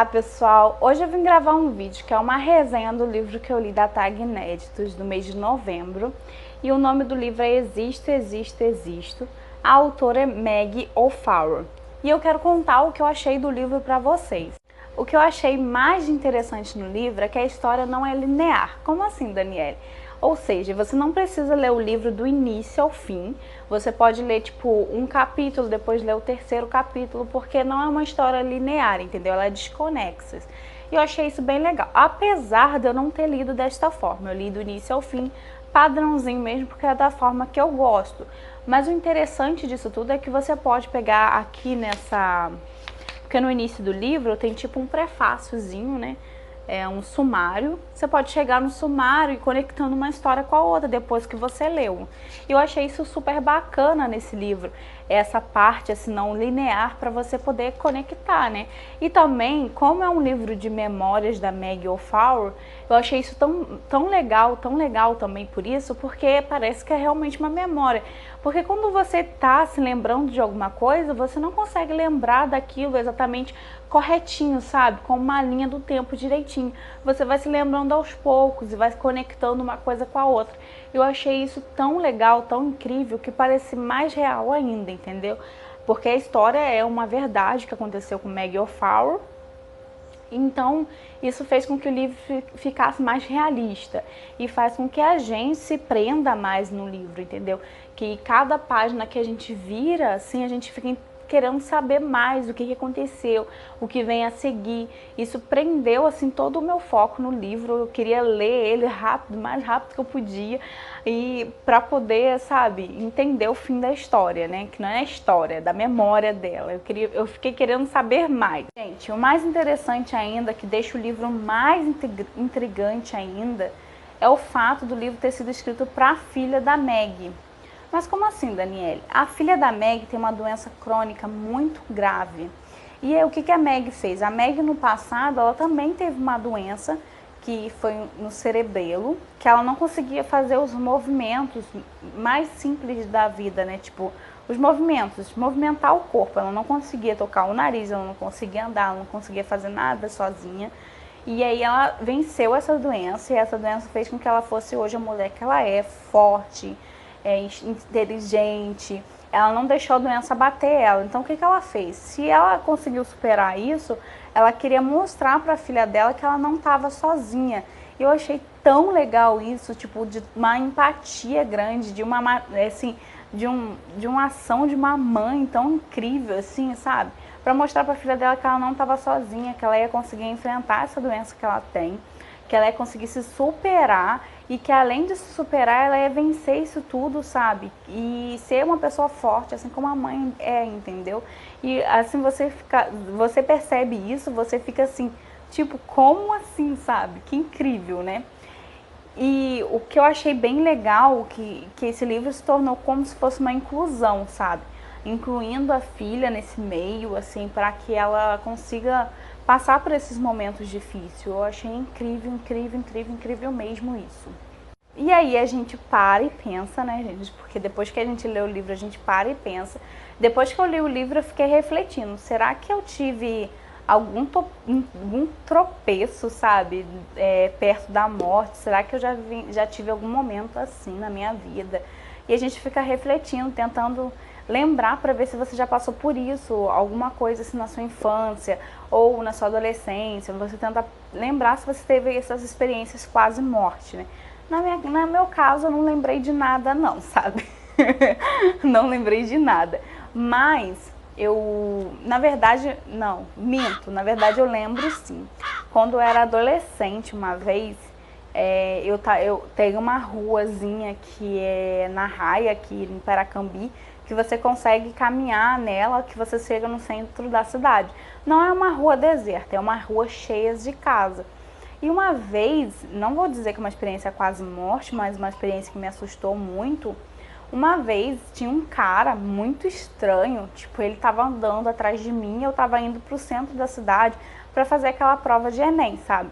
Olá pessoal, hoje eu vim gravar um vídeo que é uma resenha do livro que eu li da Tag Inéditos do mês de novembro. E o nome do livro é Existo, Existo, Existo. A autora é Meg O'Farrell. E eu quero contar o que eu achei do livro para vocês. O que eu achei mais interessante no livro é que a história não é linear. Como assim, Daniele? Ou seja, você não precisa ler o livro do início ao fim. Você pode ler tipo um capítulo, depois ler o terceiro capítulo, porque não é uma história linear, entendeu? Ela é desconexa. E eu achei isso bem legal. Apesar de eu não ter lido desta forma, eu li do início ao fim, padrãozinho mesmo, porque é da forma que eu gosto. Mas o interessante disso tudo é que você pode pegar aqui nessa... Porque no início do livro tem tipo um prefáciozinho, né? É um sumário. Você pode chegar no sumário e conectando uma história com a outra depois que você leu. E eu achei isso super bacana nesse livro. Essa parte assim não linear para você poder conectar, né? E também, como é um livro de memórias da Meg O'Farrell, eu achei isso tão legal também por isso, porque parece que é realmente uma memória. Porque quando você tá se lembrando de alguma coisa, você não consegue lembrar daquilo exatamente corretinho, sabe? Com uma linha do tempo direitinho. Você vai se lembrando aos poucos e vai se conectando uma coisa com a outra. Eu achei isso tão legal, tão incrível, que parece mais real ainda, entendeu? Porque a história é uma verdade que aconteceu com Meg O'Farrell. Então, isso fez com que o livro ficasse mais realista e faz com que a gente se prenda mais no livro, entendeu? Que cada página que a gente vira, assim, a gente fica querendo saber mais o que aconteceu, o que vem a seguir. Isso prendeu assim todo o meu foco no livro. Eu queria ler ele rápido, mais rápido que eu podia, e para poder, sabe, entender o fim da história, né? Que não é a história, é da memória dela. Eu fiquei querendo saber mais. Gente, o mais interessante ainda, que deixa o livro mais intrigante ainda, é o fato do livro ter sido escrito para a filha da Meg. Mas como assim, Daniele? A filha da Meg tem uma doença crônica muito grave. E aí, o que a Meg fez? A Meg no passado, ela também teve uma doença que foi no cerebelo, que ela não conseguia fazer os movimentos mais simples da vida, né? Tipo, os movimentos, movimentar o corpo. Ela não conseguia tocar o nariz, ela não conseguia andar, ela não conseguia fazer nada sozinha. E aí ela venceu essa doença, e essa doença fez com que ela fosse hoje a mulher que ela é, forte, inteligente. Ela não deixou a doença bater ela. Então o que ela fez? Se ela conseguiu superar isso, ela queria mostrar para a filha dela que ela não estava sozinha. Eu achei tão legal isso, tipo, de uma empatia grande, de uma assim, de uma ação de uma mãe tão incrível assim, sabe? Para mostrar para a filha dela que ela não estava sozinha, que ela ia conseguir enfrentar essa doença que ela tem, que ela ia conseguir se superar, e que além de se superar, ela ia vencer isso tudo, sabe? E ser uma pessoa forte, assim como a mãe é, entendeu? E assim você percebe isso, você fica assim, tipo, como assim, sabe? Que incrível, né? E o que eu achei bem legal, que esse livro se tornou como se fosse uma inclusão, sabe? Incluindo a filha nesse meio, assim, para que ela consiga passar por esses momentos difíceis. Eu achei incrível, incrível, incrível, incrível mesmo isso. E aí a gente para e pensa, né, gente? Porque depois que a gente lê o livro, a gente para e pensa. Depois que eu li o livro, eu fiquei refletindo. Será que eu tive algum tropeço, sabe? Perto da morte? Será que eu já tive algum momento assim na minha vida? E a gente fica refletindo, tentando lembrar para ver se você já passou por isso, alguma coisa assim na sua infância ou na sua adolescência. Você tenta lembrar se você teve essas experiências quase morte, né? No meu caso, eu não lembrei de nada não, sabe? Não lembrei de nada. Mas na verdade, não, minto. Na verdade, eu lembro sim. Quando eu era adolescente, uma vez, eu tenho uma ruazinha que é na Raia, aqui em Paracambi, que você consegue caminhar nela, que você chega no centro da cidade. Não é uma rua deserta, é uma rua cheia de casa. E uma vez, não vou dizer que é uma experiência quase morte, mas uma experiência que me assustou muito. Uma vez tinha um cara muito estranho, tipo, ele tava andando atrás de mim, eu tava indo pro centro da cidade para fazer aquela prova de Enem, sabe?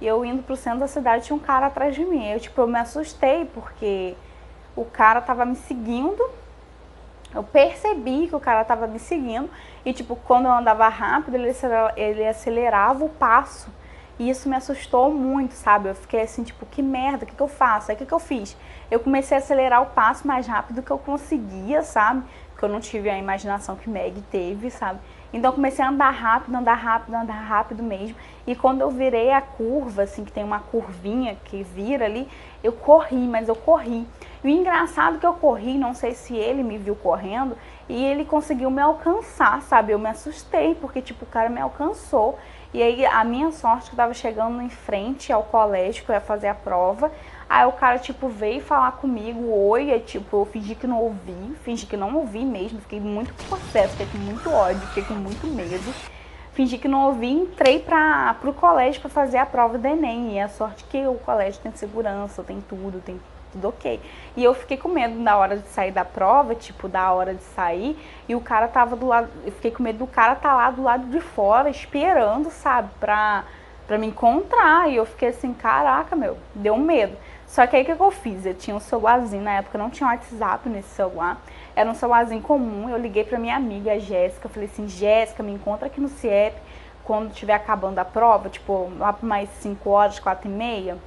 E eu indo pro centro da cidade, tinha um cara atrás de mim. Eu me assustei porque o cara tava me seguindo Eu percebi que o cara tava me seguindo e, tipo, quando eu andava rápido, ele acelerava o passo. E isso me assustou muito, sabe? Eu fiquei assim, tipo, que merda, o que que eu faço? Aí o que que eu fiz? Eu comecei a acelerar o passo mais rápido que eu conseguia, sabe? Porque eu não tive a imaginação que Meg teve, sabe? Então eu comecei a andar rápido, andar rápido, andar rápido mesmo. E quando eu virei a curva, assim, que tem uma curvinha que vira ali, eu corri, mas eu corri. E o engraçado é que eu corri, não sei se ele me viu correndo, e ele conseguiu me alcançar, sabe? Eu me assustei, porque, tipo, o cara me alcançou. E aí, a minha sorte que eu tava chegando em frente ao colégio, que eu ia fazer a prova. Aí o cara, tipo, veio falar comigo, oi, aí, tipo, eu fingi que não ouvi, fingi que não ouvi mesmo, fiquei muito possessa, fiquei com muito ódio, fiquei com muito medo. Fingi que não ouvi, entrei pro colégio para fazer a prova do Enem. E a sorte que o colégio tem segurança, tem tudo ok. E eu fiquei com medo na hora de sair da prova, tipo, da hora de sair, e o cara tava do lado, eu fiquei com medo do cara tá lá do lado de fora, esperando, sabe, pra me encontrar. E eu fiquei assim, caraca, meu, deu medo. Só que aí o que eu fiz? Eu tinha um celularzinho, na época não tinha WhatsApp nesse celular, era um celularzinho comum. Eu liguei pra minha amiga, a Jéssica, falei assim, Jéssica, me encontra aqui no CIEP quando estiver acabando a prova, tipo, lá por mais 5 horas, 4h30,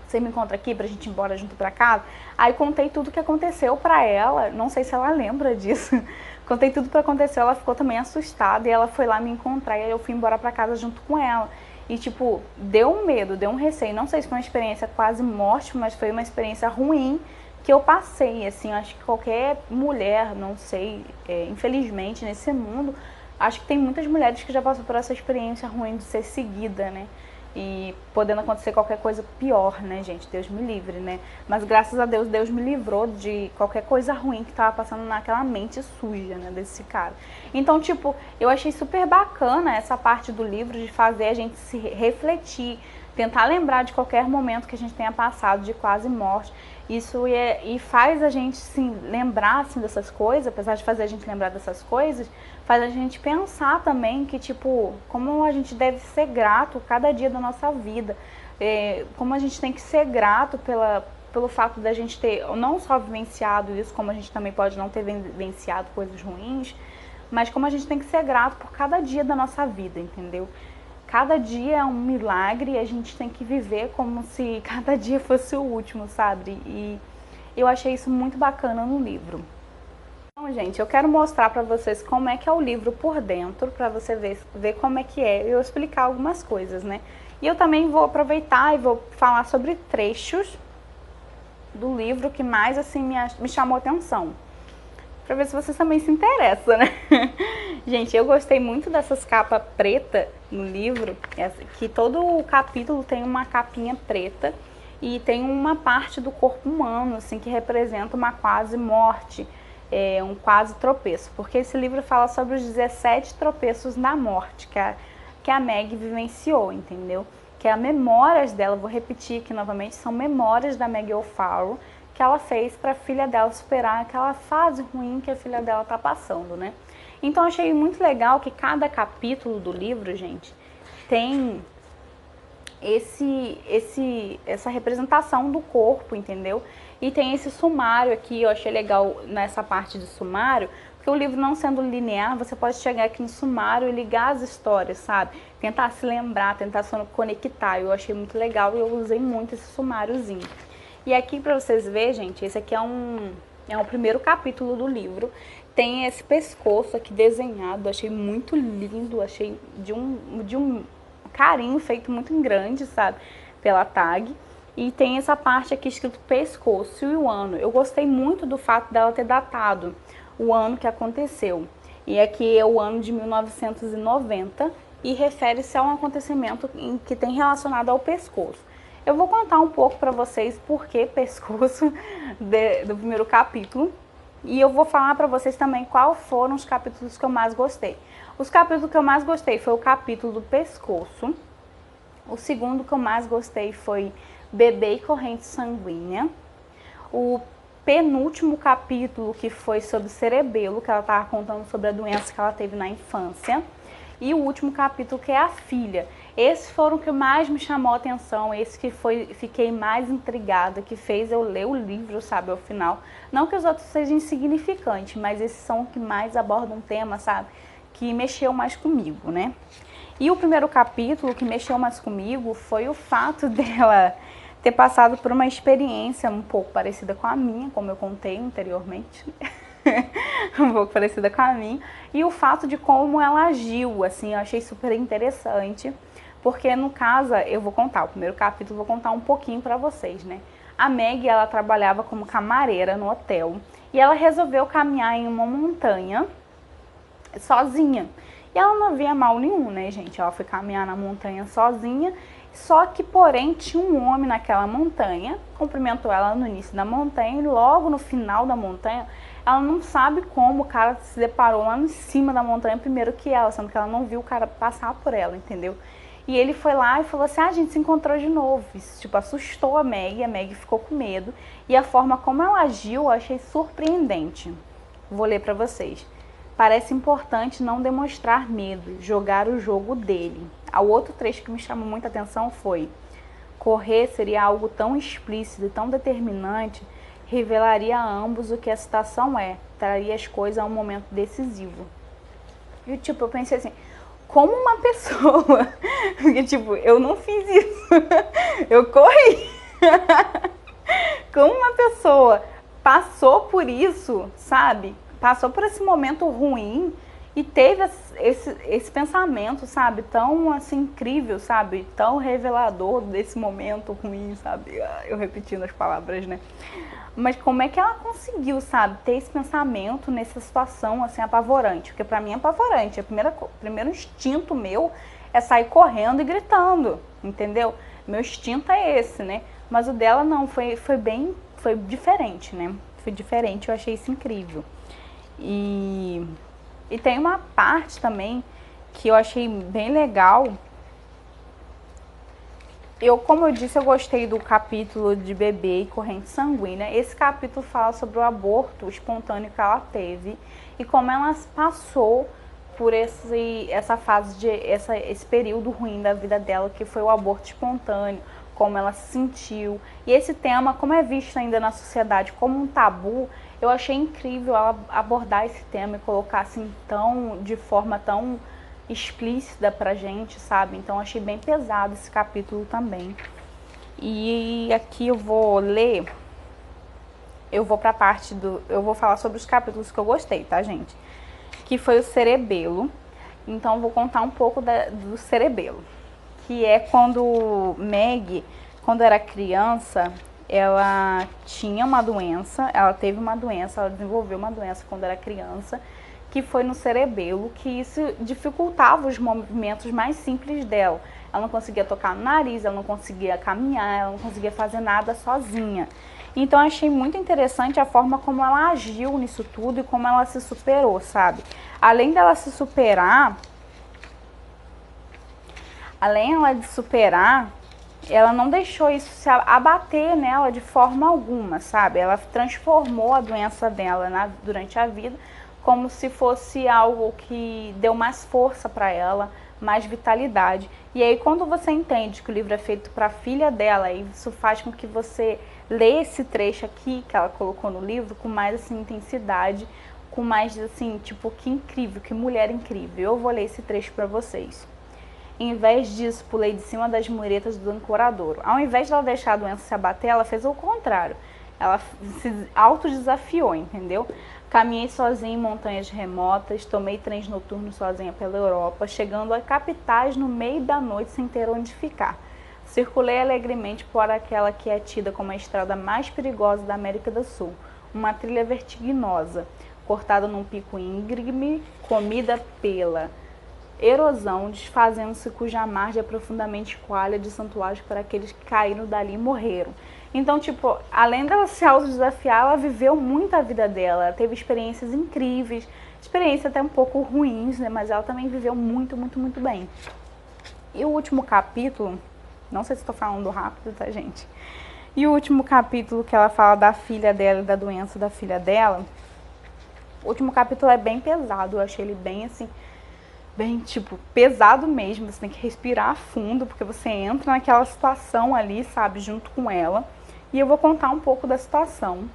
você me encontra aqui pra gente ir embora junto pra casa. Aí contei tudo o que aconteceu pra ela, não sei se ela lembra disso. Contei tudo o que aconteceu, ela ficou também assustada e ela foi lá me encontrar e aí eu fui embora pra casa junto com ela. E, tipo, deu um medo, deu um receio. Não sei se foi uma experiência quase morte, mas foi uma experiência ruim que eu passei. Assim, acho que qualquer mulher, não sei, infelizmente, nesse mundo, acho que tem muitas mulheres que já passam por essa experiência ruim de ser seguida, né? E podendo acontecer qualquer coisa pior, né, gente? Deus me livre, né? Mas graças a Deus, Deus me livrou de qualquer coisa ruim que tava passando naquela mente suja, né, desse cara. Então, tipo, eu achei super bacana essa parte do livro de fazer a gente se refletir, tentar lembrar de qualquer momento que a gente tenha passado de quase morte. Isso e faz a gente sim, lembrar assim, dessas coisas, apesar de fazer a gente lembrar dessas coisas, faz a gente pensar também que, tipo, como a gente deve ser grato cada dia da nossa vida. Como a gente tem que ser grato pelo fato da gente ter não só vivenciado isso, como a gente também pode não ter vivenciado coisas ruins, mas como a gente tem que ser grato por cada dia da nossa vida, entendeu? Cada dia é um milagre e a gente tem que viver como se cada dia fosse o último, sabe? E eu achei isso muito bacana no livro. Então, gente, eu quero mostrar pra vocês como é que é o livro por dentro, pra você ver como é que é, e eu explicar algumas coisas, né? E eu também vou aproveitar e vou falar sobre trechos do livro que mais, assim, me chamou a atenção. Pra ver se vocês também se interessam, né? Gente, eu gostei muito dessas capas preta no livro, que todo o capítulo tem uma capinha preta e tem uma parte do corpo humano, assim, que representa uma quase morte, um quase tropeço. Porque esse livro fala sobre os 17 tropeços da morte que a Meg vivenciou, entendeu? Que é a memórias dela, vou repetir aqui novamente, são memórias da Meg O'Farrell, que ela fez para a filha dela superar aquela fase ruim que a filha dela tá passando, né? Então eu achei muito legal que cada capítulo do livro, gente, tem essa representação do corpo, entendeu? E tem esse sumário aqui, eu achei legal nessa parte de sumário, porque o livro não sendo linear, você pode chegar aqui no sumário e ligar as histórias, sabe? Tentar se lembrar, tentar se conectar. Eu achei muito legal e eu usei muito esse sumáriozinho. E aqui pra vocês verem, gente, esse aqui é o primeiro capítulo do livro. Tem esse pescoço aqui desenhado, achei muito lindo, achei de um carinho feito muito grande, sabe? Pela tag. E tem essa parte aqui escrito pescoço e o ano. Eu gostei muito do fato dela ter datado o ano que aconteceu. E aqui é o ano de 1990 e refere-se a um acontecimento que tem relacionado ao pescoço. Eu vou contar um pouco para vocês por que pescoço do primeiro capítulo. E eu vou falar para vocês também quais foram os capítulos que eu mais gostei. Os capítulos que eu mais gostei foi o capítulo do pescoço. O segundo que eu mais gostei foi bebê e corrente sanguínea. O penúltimo capítulo que foi sobre cerebelo, que ela estava contando sobre a doença que ela teve na infância. E o último capítulo que é a filha. Esses foram o que mais me chamou a atenção, esse que fiquei mais intrigada, que fez eu ler o livro, sabe, ao final. Não que os outros sejam insignificantes, mas esses são os que mais abordam um tema, sabe, que mexeu mais comigo, né? E o primeiro capítulo que mexeu mais comigo foi o fato dela ter passado por uma experiência um pouco parecida com a minha, como eu contei anteriormente, um pouco parecida com a minha, e o fato de como ela agiu, assim, eu achei super interessante, porque no caso, eu vou contar, o primeiro capítulo vou contar um pouquinho pra vocês, né? A Meg, ela trabalhava como camareira no hotel, e ela resolveu caminhar em uma montanha sozinha. E ela não via mal nenhum, né, gente? Ela foi caminhar na montanha sozinha, só que, porém, tinha um homem naquela montanha, cumprimentou ela no início da montanha, e logo no final da montanha, ela não sabe como o cara se deparou lá em cima da montanha primeiro que ela, sendo que ela não viu o cara passar por ela, entendeu? E ele foi lá e falou assim, a gente se encontrou de novo. Isso, tipo, assustou a Meg ficou com medo. E a forma como ela agiu, eu achei surpreendente. Vou ler pra vocês. Parece importante não demonstrar medo, jogar o jogo dele. O outro trecho que me chamou muita atenção foi: correr seria algo tão explícito e tão determinante, revelaria a ambos o que a situação é, traria as coisas a um momento decisivo. E tipo, eu pensei assim, como uma pessoa, porque tipo, eu não fiz isso, eu corri, como uma pessoa passou por isso, sabe? Passou por esse momento ruim e teve esse pensamento, sabe? Tão, assim, incrível, sabe? Tão revelador desse momento ruim, sabe? Eu repetindo as palavras, né? Mas como é que ela conseguiu, sabe? Ter esse pensamento nessa situação, assim, apavorante? Porque pra mim é apavorante. O primeiro instinto meu é sair correndo e gritando, entendeu? Meu instinto é esse, né? Mas o dela não, foi diferente, né? Foi diferente, eu achei isso incrível. E tem uma parte também que eu achei bem legal. Como eu disse, eu gostei do capítulo de bebê e corrente sanguínea. Esse capítulo fala sobre o aborto espontâneo que ela teve e como ela passou por essa fase, esse período ruim da vida dela, que foi o aborto espontâneo, como ela se sentiu. E esse tema, como é visto ainda na sociedade como um tabu, eu achei incrível ela abordar esse tema e colocar assim de forma tão explícita pra gente, sabe? Então eu achei bem pesado esse capítulo também. E aqui eu vou ler, eu vou pra parte eu vou falar sobre os capítulos que eu gostei, tá, gente? Que foi o cerebelo. Então eu vou contar um pouco do cerebelo, que é quando Meg, quando era criança, ela tinha uma doença, ela desenvolveu uma doença quando era criança, que foi no cerebelo, que isso dificultava os movimentos mais simples dela. Ela não conseguia tocar no nariz, ela não conseguia caminhar, ela não conseguia fazer nada sozinha. Então, eu achei muito interessante a forma como ela agiu nisso tudo e como ela se superou, sabe? Além dela se superar, ela não deixou isso se abater nela de forma alguma, sabe? Ela transformou a doença dela durante a vida como se fosse algo que deu mais força para ela, mais vitalidade. E aí quando você entende que o livro é feito para a filha dela, isso faz com que você lê esse trecho aqui que ela colocou no livro com mais assim intensidade, com mais assim, tipo, que incrível, que mulher incrível. Eu vou ler esse trecho para vocês. Em vez disso, pulei de cima das muretas do ancoradouro. Ao invés de ela deixar a doença se abater, ela fez o contrário. Ela se autodesafiou, entendeu? Caminhei sozinha em montanhas remotas, tomei trens noturnos sozinha pela Europa, chegando a capitais no meio da noite sem ter onde ficar. Circulei alegremente por aquela que é tida como a estrada mais perigosa da América do Sul, uma trilha vertiginosa, cortada num pico íngreme, comida pela erosão, desfazendo-se cuja margem é profundamente coalha de santuários para aqueles que caíram dali e morreram. Então, tipo, além dela se autodesafiar, ela viveu muito a vida dela, ela teve experiências incríveis, experiências até um pouco ruins, né? Mas ela também viveu muito, muito, muito bem. E o último capítulo, não sei se estou falando rápido, tá, gente? E o último capítulo que ela fala da filha dela e da doença da filha dela, o último capítulo é bem pesado, eu achei ele bem, assim, bem, tipo, pesado mesmo, você tem que respirar fundo, porque você entra naquela situação ali, sabe, junto com ela. E eu vou contar um pouco da situação.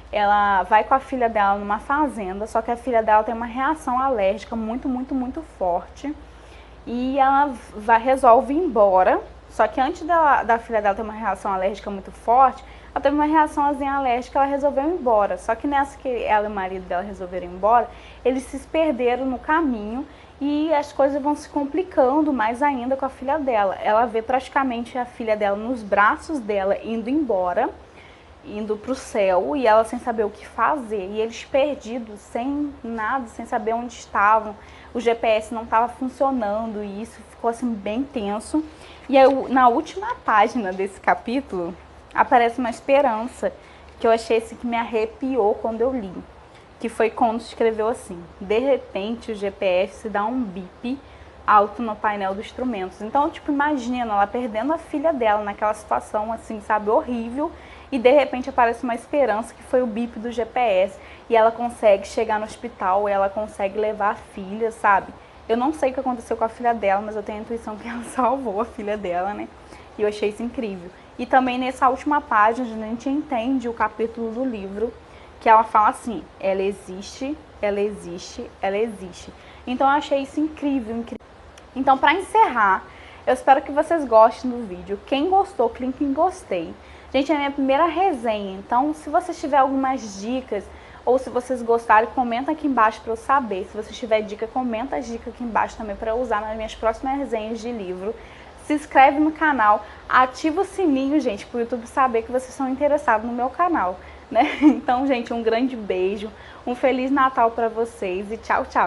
Ela vai com a filha dela numa fazenda, só que a filha dela tem uma reação alérgica muito forte. E ela resolve ir embora, só que antes da filha dela ter uma reação alérgica muito forte, ela teve uma reaçãozinha alérgica, ela resolveu ir embora. Só que nessa que ela e o marido dela resolveram ir embora, eles se perderam no caminho e as coisas vão se complicando mais ainda com a filha dela. Ela vê praticamente a filha dela nos braços dela indo embora, indo para o céu, e ela sem saber o que fazer. E eles perdidos, sem nada, sem saber onde estavam. O GPS não estava funcionando e isso ficou assim bem tenso. E aí, na última página desse capítulo, aparece uma esperança que eu achei assim, que me arrepiou quando eu li. Que foi quando escreveu assim: de repente o GPS dá um bip alto no painel dos instrumentos. Então, tipo, imagina ela perdendo a filha dela naquela situação assim, sabe, horrível. E de repente aparece uma esperança, que foi o bip do GPS. E ela consegue chegar no hospital, ela consegue levar a filha, sabe? Eu não sei o que aconteceu com a filha dela, mas eu tenho a intuição que ela salvou a filha dela, né? E eu achei isso incrível. E também nessa última página a gente entende o capítulo do livro, que ela fala assim: ela existe, ela existe, ela existe. Então eu achei isso incrível, incrível. Então, para encerrar, eu espero que vocês gostem do vídeo. Quem gostou, clique em gostei. Gente, é a minha primeira resenha, então se vocês tiverem algumas dicas, ou se vocês gostarem, comenta aqui embaixo para eu saber. Se vocês tiverem dica, comenta as dicas aqui embaixo também para eu usar nas minhas próximas resenhas de livro. Se inscreve no canal, ativa o sininho, gente, para o YouTube saber que vocês são interessados no meu canal, né? Então, gente, um grande beijo, um Feliz Natal para vocês e tchau, tchau!